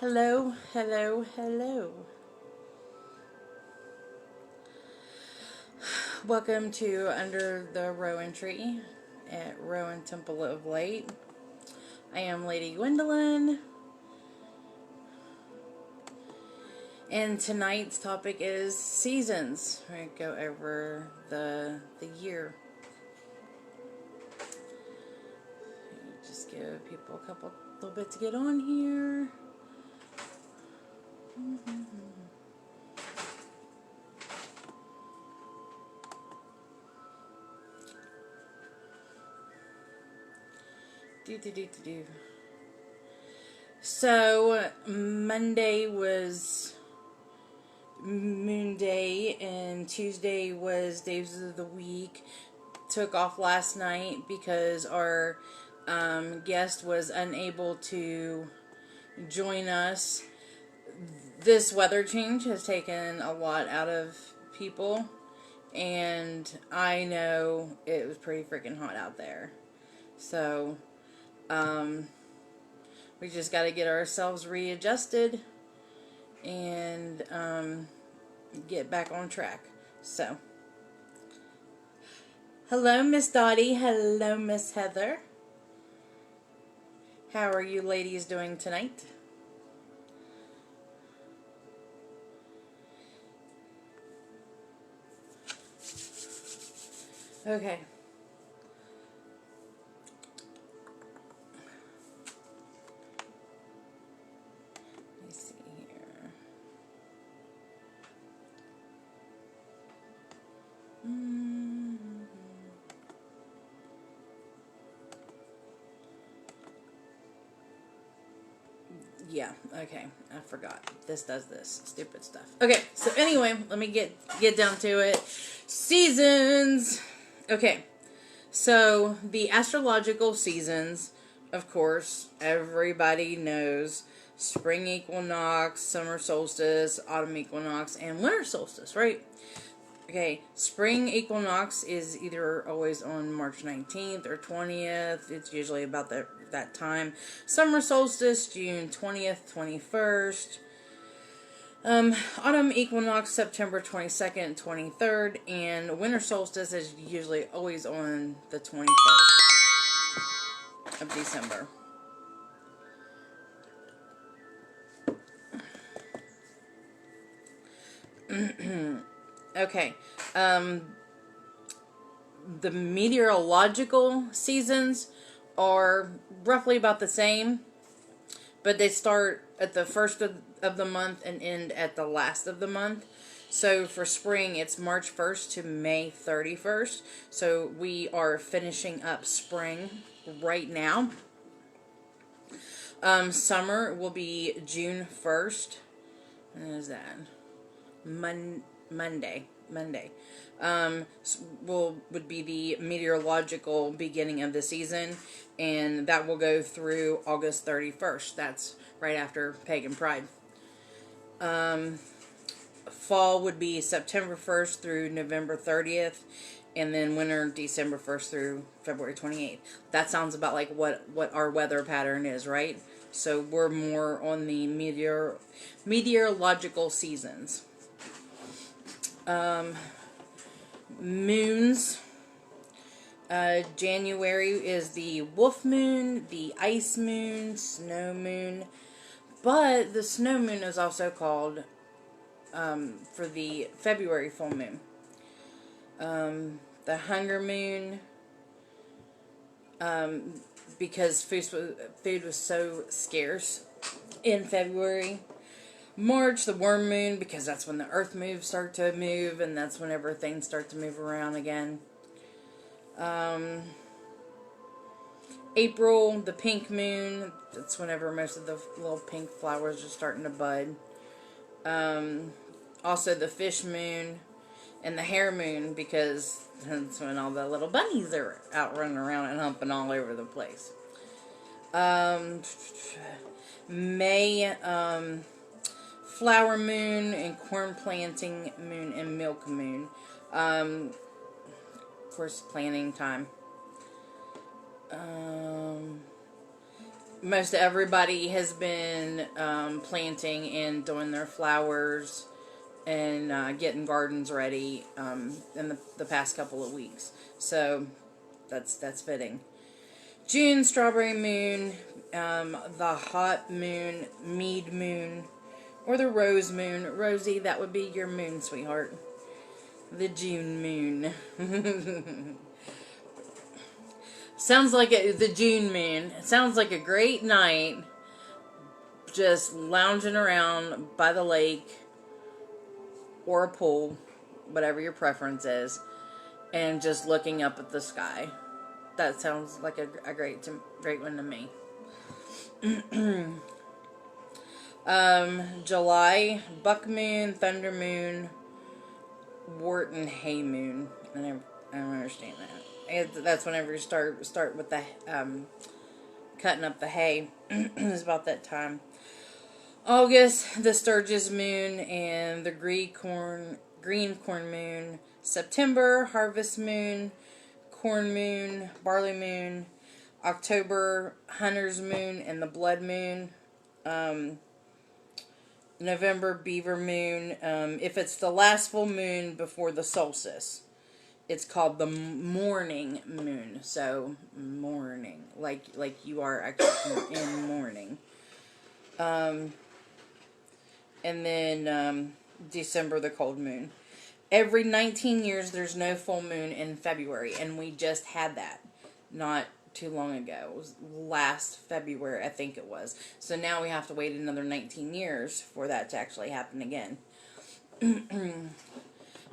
Hello, hello, hello. Welcome to Under the Rowan Tree at Rowan Temple of Light. I am Lady Gwendolyn. And tonight's topic is seasons. We're going to go over the year. Just give people a little bit to get on here. So, Monday was Moon Day, and Tuesday was Days of the Week. Took off last night because our guest was unable to join us. This weather change has taken a lot out of people, and I know it was pretty freaking hot out there. So, we just got to get ourselves readjusted and get back on track. So, hello, Miss Dottie. Hello, Miss Heather. How are you ladies doing tonight? Okay. Let's see here. Yeah, okay. I forgot. This does this stupid stuff. Okay, so anyway, let me get down to it. Seasons. Okay. So, the astrological seasons, of course, everybody knows spring equinox, summer solstice, autumn equinox, and winter solstice, right? Okay, spring equinox is either always on March 19th or 20th. It's usually about that time. Summer solstice, June 20th, 21st. Autumn equinox, September 22nd, 23rd. And winter solstice is usually always on the 21st of December. Okay. The meteorological seasons are roughly about the same, but they start at the first of the month and end at the last of the month. So for spring, it's March 1st to May 31st. So we are finishing up spring right now. Summer will be June 1st. What is that? Monday. Would be the meteorological beginning of the season, and that will go through August 31st. That's right after Pagan Pride. Fall would be September 1st through November 30th, and then winter December 1st through February 28th. That sounds about like what our weather pattern is, right? So we're more on the meteorological seasons. Moons. January is the wolf moon, the ice moon, snow moon. But the snow moon is also called, for the February full moon, the hunger moon, because food was so scarce in February. March, the worm moon, because that's when the earth moves start to move, and that's whenever things start to move around again. April, the pink moon, that's whenever most of the little pink flowers are starting to bud. Also the fish moon and the hare moon, because that's when all the little bunnies are out running around and humping all over the place. May, flower moon and corn planting moon and milk moon. Of course, planting time. most everybody has been planting and doing their flowers and getting gardens ready in the past couple of weeks. So that's fitting. June, strawberry moon, the hot moon, mead moon, or the rose moon. Rosie, that would be your moon, sweetheart. The June moon. Sounds like the June moon. It sounds like a great night just lounging around by the lake or a pool, whatever your preference is, and just looking up at the sky. That sounds like a great one to me. July, buck moon, thunder moon, wart and hay moon. I don't understand that. That's whenever you start with the cutting up the hay. It's about that time. August, the Sturgis moon and the green corn moon. September, harvest moon, corn moon, barley moon. October, hunter's moon and the blood moon. November, beaver moon. If it's the last full moon before the solstice, it's called the morning moon. So morning, like you are actually in mourning. And then December, the cold moon. Every 19 years, there's no full moon in February, and we just had that not too long ago. It was last February, I think it was. So now we have to wait another 19 years for that to actually happen again.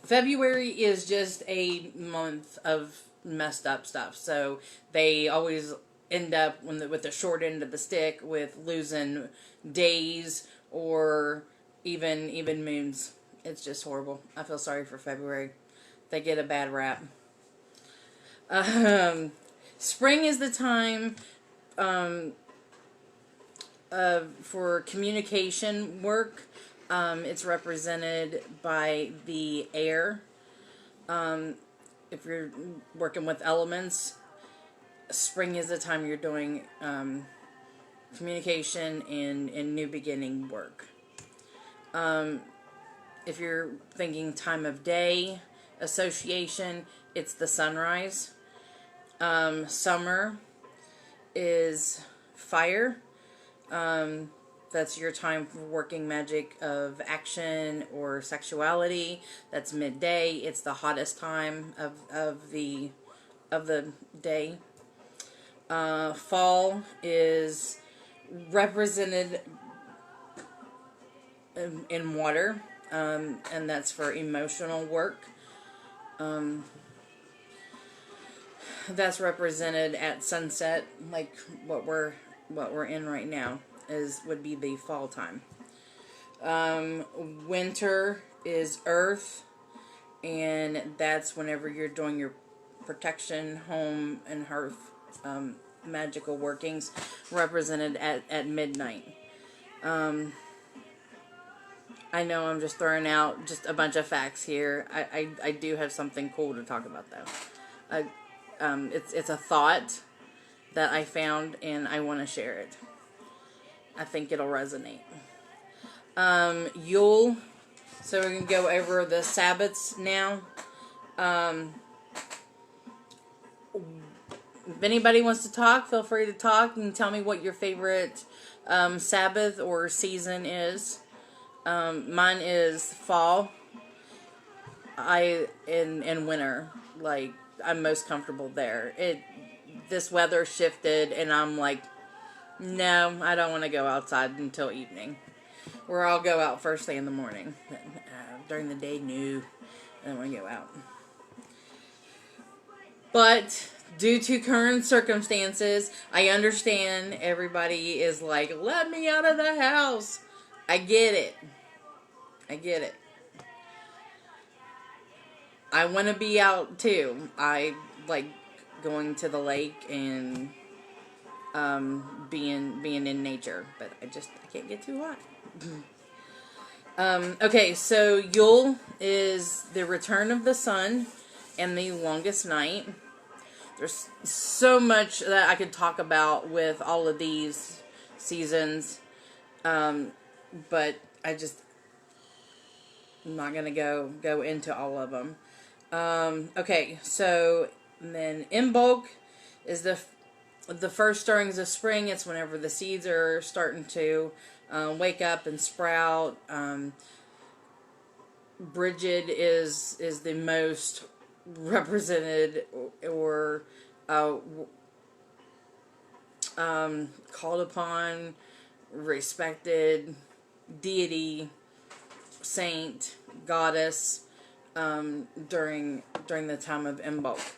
February is just a month of messed up stuff. So they always end up with the short end of the stick with losing days or even moons. It's just horrible. I feel sorry for February. They get a bad rap. Spring is the time for communication work. It's represented by the air. If you're working with elements, spring is the time you're doing communication and new beginning work. If you're thinking time of day association, it's the sunrise. Summer is fire. That's your time for working magic of action or sexuality. That's midday. It's the hottest time of the day. Fall is represented in water, and that's for emotional work. That's represented at sunset, like what we're in right now would be the fall time. Winter is earth, and that's whenever you're doing your protection, home, and hearth magical workings, represented at midnight. I know I'm just throwing out just a bunch of facts here. I do have something cool to talk about, though. It's a thought that I found, and I want to share it. I think it'll resonate. Yule. So we're going to go over the Sabbaths now. If anybody wants to talk, feel free to talk and tell me what your favorite Sabbath or season is. Mine is fall. In winter. Like, I'm most comfortable there. This weather shifted, and I'm like, no, I don't want to go outside until evening. Or I'll go out first thing in the morning. But, during the day, no, I don't want to go out. But due to current circumstances, I understand everybody is like, let me out of the house. I get it. I want to be out too. I like going to the lake and being in nature, but I can't get too hot. Okay, so Yule is the return of the sun and the longest night. There's so much that I could talk about with all of these seasons. But I'm not going to go into all of them. Okay, so then Imbolc is the first stirrings of spring. It's whenever the seeds are starting to wake up and sprout. Bridget is the most represented or called upon, respected deity, saint, goddess during the time of Imbolc.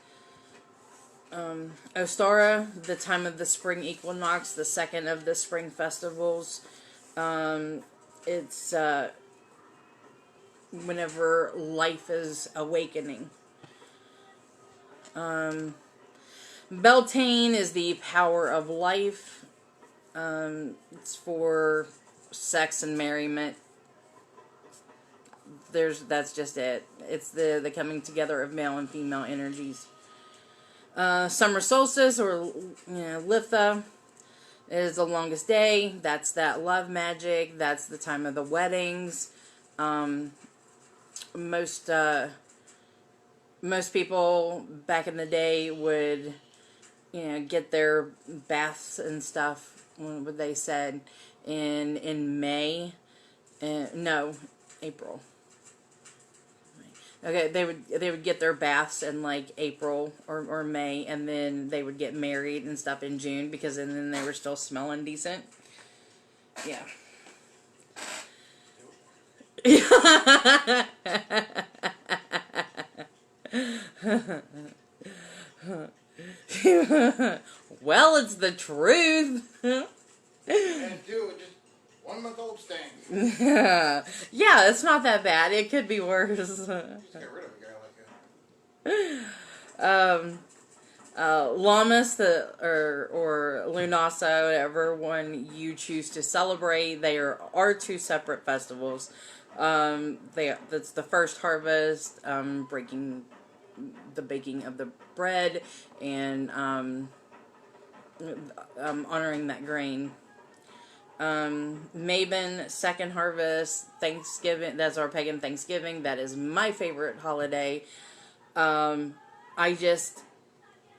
Ostara, the time of the spring equinox, the second of the spring festivals. It's whenever life is awakening. Beltane is the power of life. It's for sex and merriment. That's just it. It's the coming together of male and female energies. Summer solstice, or Litha, is the longest day. That's that love magic. That's the time of the weddings. Most people back in the day would, get their baths and stuff. What they said in May, no, April. Okay, they would get their baths in like April or May, and then they would get married and stuff in June, because then they were still smelling decent. Yeah. Well, it's the truth. And do just 1 month old stings. Yeah, it's not that bad. It could be worse. Just get rid of a guy like that. Lammas, or Lunasa, whatever one you choose to celebrate, they are two separate festivals. That's the first harvest, breaking the baking of the bread, and honoring that grain. Mabon, second harvest. Thanksgiving, that's our pagan Thanksgiving. That is my favorite holiday.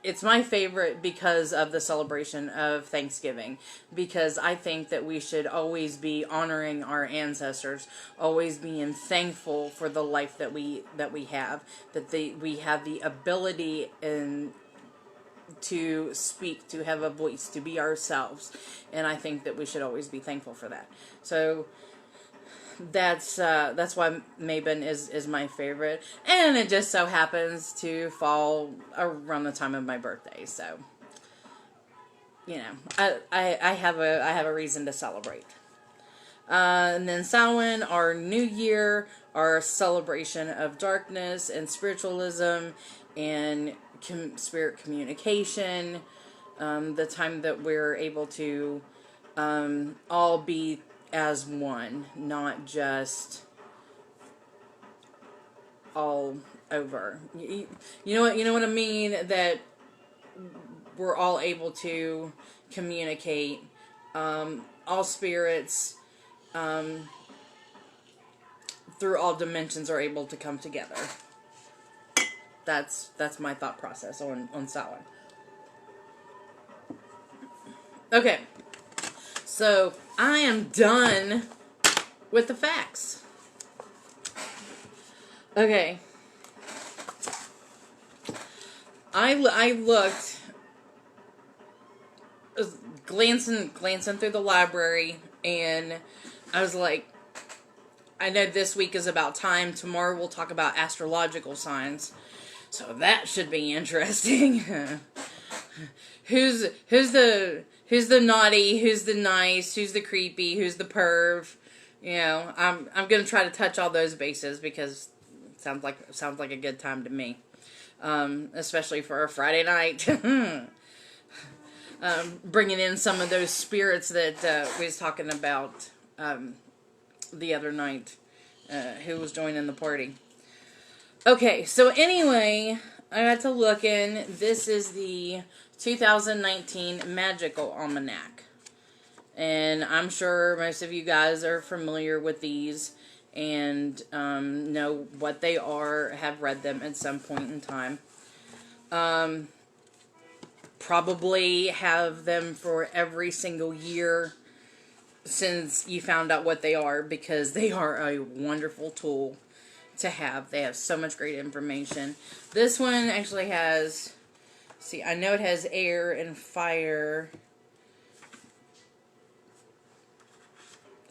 It's my favorite because of the celebration of Thanksgiving. Because I think that we should always be honoring our ancestors, always being thankful for the life that we have, we have the ability to speak, to have a voice, to be ourselves, and I think that we should always be thankful for that. So that's why Mabon is my favorite, and it just so happens to fall around the time of my birthday. So I have a reason to celebrate. And then Samhain, our new year, our celebration of darkness and spiritualism and spirit communication. The time that we're able to all be as one, not just all over. You know what I mean? That we're all able to communicate. All spirits through all dimensions are able to come together. That's my thought process on Samhain. Okay, so I am done with the facts. Okay, I looked, glancing through the library, and I was like, I know this week is about time. Tomorrow we'll talk about astrological signs. So that should be interesting. Who's the naughty? Who's the nice? Who's the creepy? Who's the perv? I'm gonna try to touch all those bases, because it sounds like a good time to me, especially for a Friday night. Bringing in some of those spirits that we was talking about the other night, who was joining the party. Okay, so anyway, I got to look in. This is the 2019 Magical Almanac. And I'm sure most of you guys are familiar with these and know what they are, have read them at some point in time. Probably have them for every single year since you found out what they are, because they are a wonderful tool to have. They have so much great information. This one actually has, see, I know it has air and fire,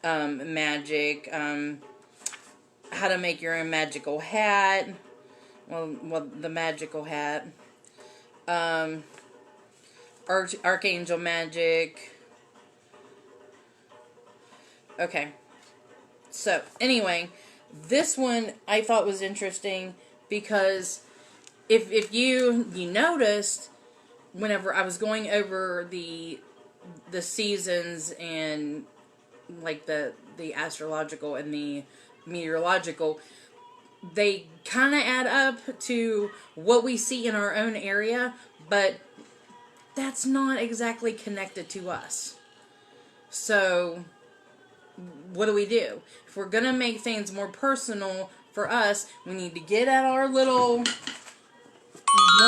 magic, how to make your own magical hat. Well, the magical hat. Archangel magic. Okay. So, anyway, this one I thought was interesting because if you noticed, whenever I was going over the seasons and like the astrological and the meteorological, they kind of add up to what we see in our own area, but that's not exactly connected to us. So what do we do? If we're going to make things more personal for us, we need to get at our one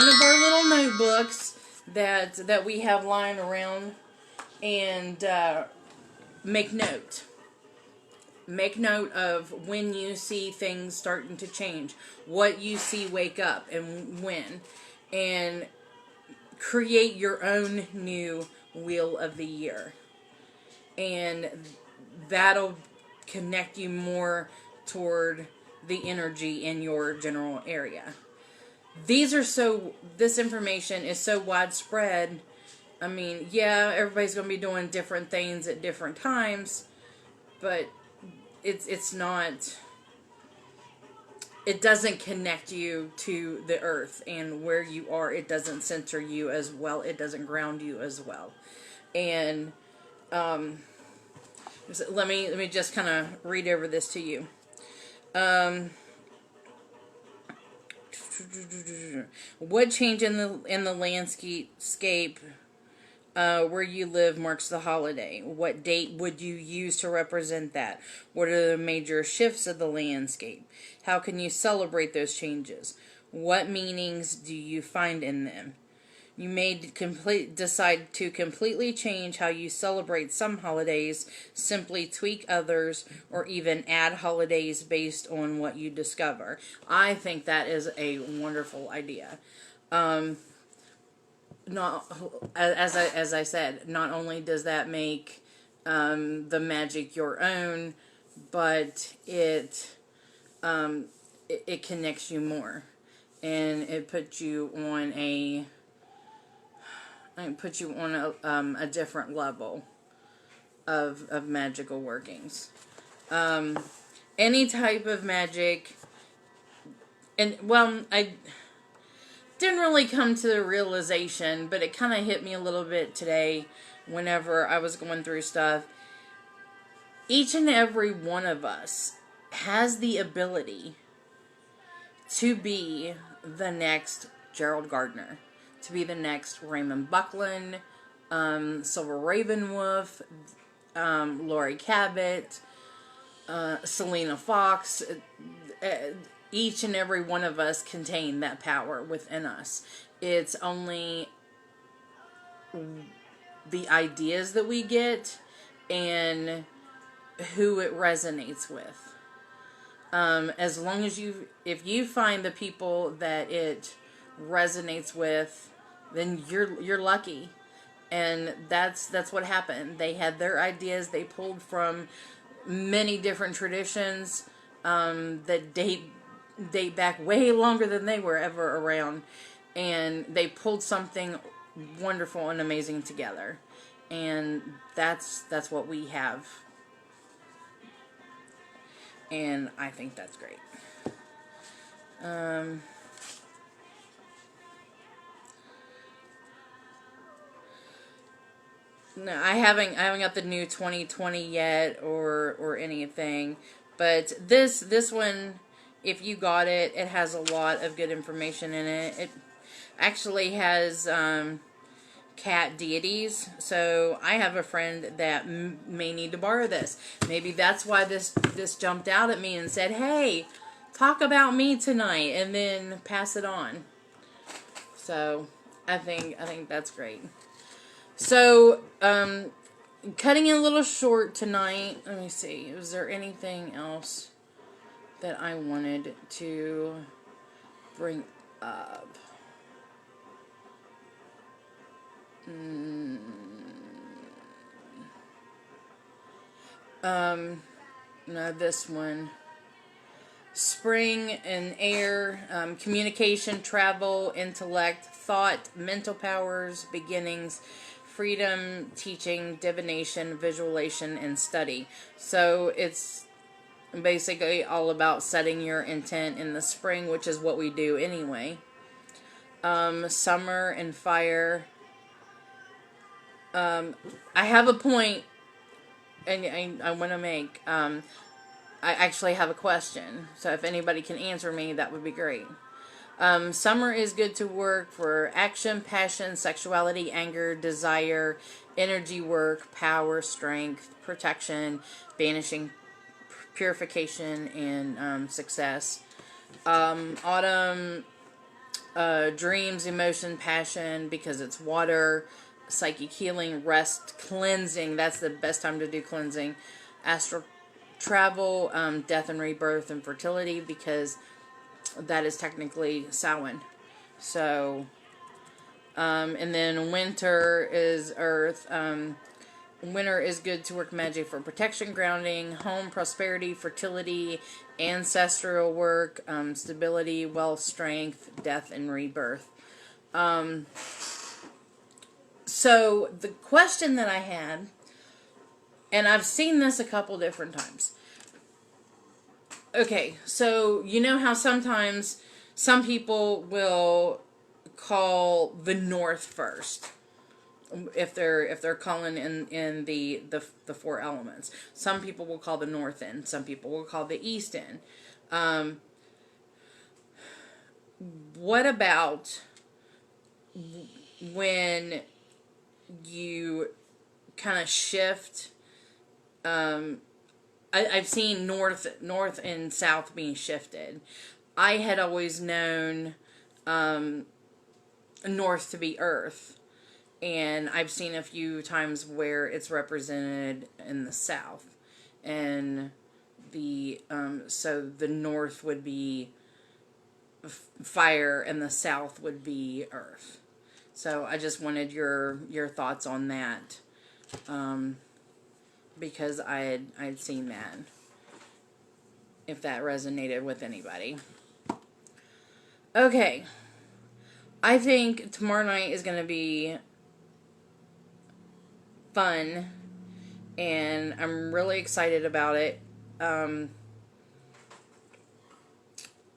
of our little notebooks that we have lying around and make note. Make note of when you see things starting to change, what you see wake up and when, and create your own new wheel of the year. And that'll connect you more toward the energy in your general area. This information is so widespread. I mean, yeah, everybody's going to be doing different things at different times, but it's not, it doesn't connect you to the earth and where you are. It doesn't center you as well. It doesn't ground you as well. And let me just kind of read over this to you. What change in the landscape where you live marks the holiday? What date would you use to represent that? What are the major shifts of the landscape? How can you celebrate those changes? What meanings do you find in them? You may decide to completely change how you celebrate some holidays, simply tweak others, or even add holidays based on what you discover. I think that is a wonderful idea. Not as I said, not only does that make the magic your own, but it connects you more, and it puts you on a a different level of magical workings. Any type of magic, and well, I didn't really come to the realization, but it kind of hit me a little bit today whenever I was going through stuff. Each and every one of us has the ability to be the next Gerald Gardner, to be the next Raymond Buckland, Silver Ravenwolf, Lori Cabot, Selena Fox. Each and every one of us contain that power within us. It's only the ideas that we get and who it resonates with. As long as if you find the people that it resonates with, then you're lucky. And that's what happened. They had their ideas. They pulled from many different traditions that date back way longer than they were ever around, and they pulled something wonderful and amazing together. And that's what we have, and I think that's great. No, I haven't got the new 2020 yet or anything, but this one, if you got it, it has a lot of good information in it. It actually has cat deities. So I have a friend that may need to borrow this. Maybe that's why this jumped out at me and said, "Hey, talk about me tonight," and then pass it on. So I think that's great. So cutting it a little short tonight. Let me see. Was there anything else that I wanted to bring up? No, this one. Spring and air, communication, travel, intellect, thought, mental powers, beginnings, freedom, teaching, divination, visualization, and study. So it's basically all about setting your intent in the spring, which is what we do anyway. Summer and fire. I have a point, and I want to make. I actually have a question, so if anybody can answer me, that would be great. Summer is good to work for action, passion, sexuality, anger, desire, energy work, power, strength, protection, banishing, purification, and success. Autumn, dreams, emotion, passion, because it's water, psychic healing, rest, cleansing. That's the best time to do cleansing. Astral travel, death and rebirth, and fertility, because that is technically Samhain. So, and then winter is earth. Winter is good to work magic for protection, grounding, home, prosperity, fertility, ancestral work, stability, wealth, strength, death, and rebirth. So the question that I had, and I've seen this a couple different times. Okay, so you know how sometimes some people will call the north first, if they're calling in the four elements. Some people will call the north in. Some people will call the east in. What about when you kind of shift? I've seen north and south being shifted. I had always known north to be earth, and I've seen a few times where it's represented in the south, and the so the north would be fire and the south would be earth. So I just wanted your thoughts on that. Because I'd seen that, if that resonated with anybody. Okay, I think tomorrow night is going to be fun, and I'm really excited about it. I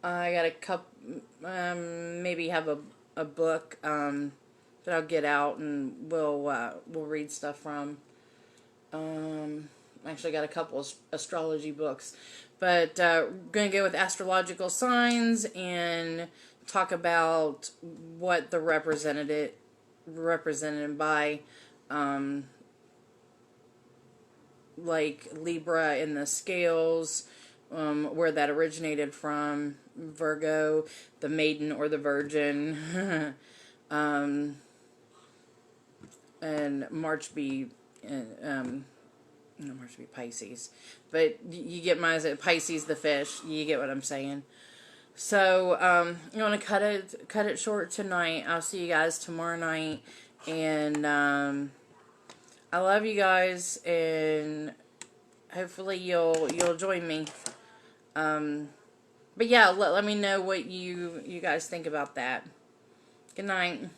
got a maybe have a book that I'll get out and we'll read stuff from. Actually got a couple of astrology books, but going to go with astrological signs and talk about what the represented by, like Libra in the scales, where that originated from, Virgo, the maiden or the virgin, and March be March be Pisces, but you get my Pisces the fish. You get what I'm saying. So you want to cut it short tonight. I'll see you guys tomorrow night, and I love you guys, and hopefully you'll join me. But yeah, let me know what you guys think about that. Good night.